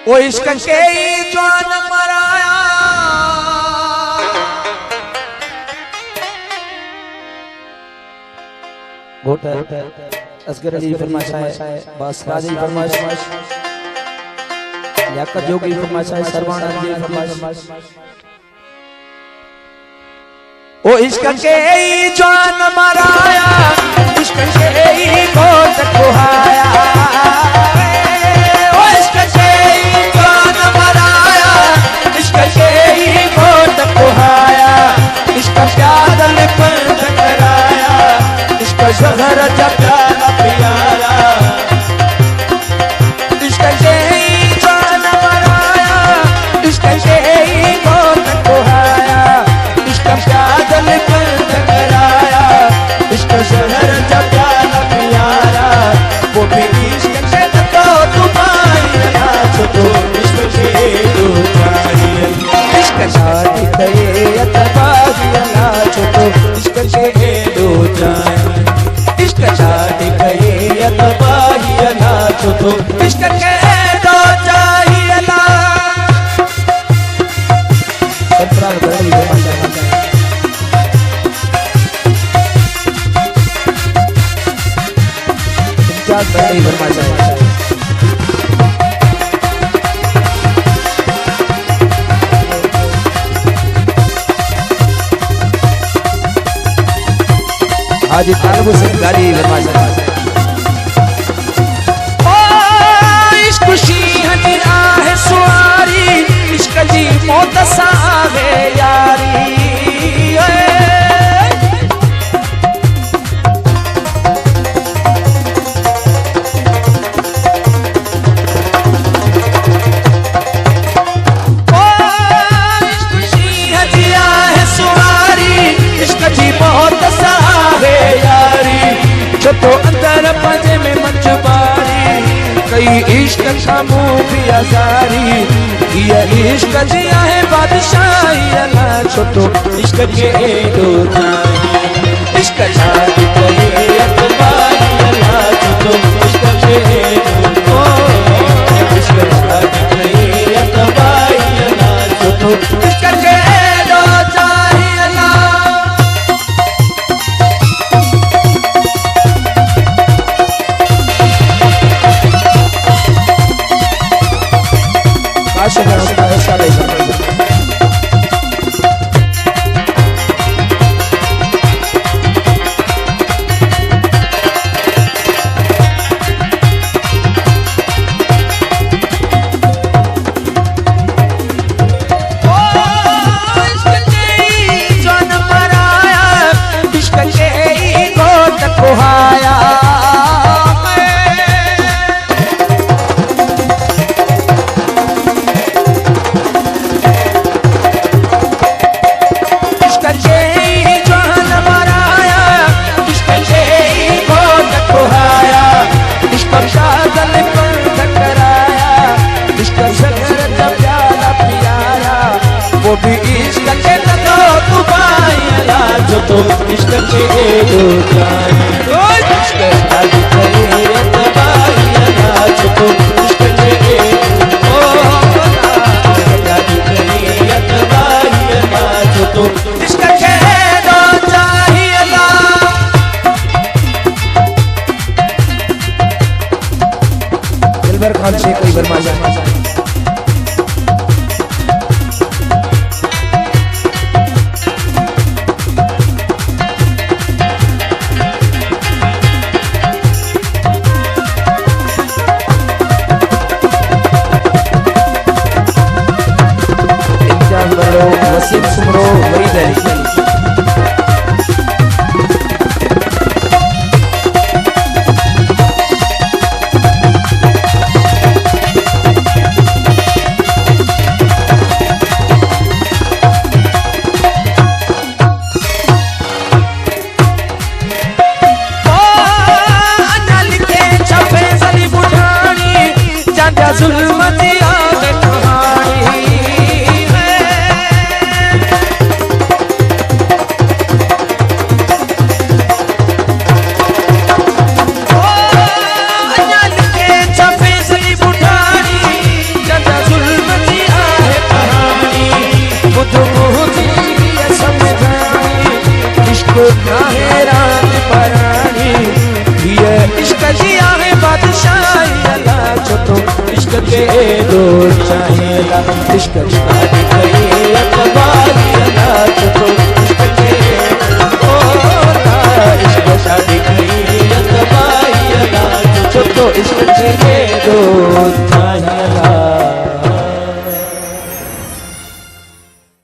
ओ इश्क के जान मराया घोटा असगर अली फरमाइश है बस राजी फरमाइश याकत जोगी फरमाइश है सरवान अली फरमाइश ओ इश्क के जान मराया इश्क के गोद कुहाया ओ इश्क के जान मराया इश्क के गोद कुहाया इश्क प्यादल पर टकराया इश्क जहर जप्याला प्यारा इश्क के जान मराया इश्क के गोद कुहाया इश्क प्यादल पर टकराया इश्क जहर जप्याला प्यारा वो भी इश्क से तो तुम्हारी नाच तो इश्क के दो चाहिए इश्क शादी करे अतबाही नाच तो इश्क के दो चाहिए इश्क शादी करे अतबाही नाच तो इश्क के दो चाहिए ना संतराल बड़ी है बड़ी वर्मा जाए आज तालब से गाड़ी वर्मा जाए ओ इश्क शीहनी राह सुआरी इश्क जी मौत सावे यारी तो अंदर पंजे में मंचबारी कई इश्क शामू भी आजारी ये इश्क जिया है बादशाही अल्लाह छोटो इश्क के दो इश्क शादी करे अतबाही अल्लाह छोटो इश्क के दो इश्क शादी करे अतबाही अल्लाह छोटो इश्क के दो चाहिए अल्लाह वो भी इश्क के तो तुम्हारा जो तो इश्क के दो चाहिए इश्क शादी करे अतबाही जो तो इश्क के दो शादी करे अतबाही जो तो इश्क के दो चाहिए दिलबर खान से कोई बर्मा जाए वसीम सुमरो वरीद ना है रात परानी, ये इश्क जिया है बादशाही अल्लाह, छोटो इश्क के दो चाहिए, इश्क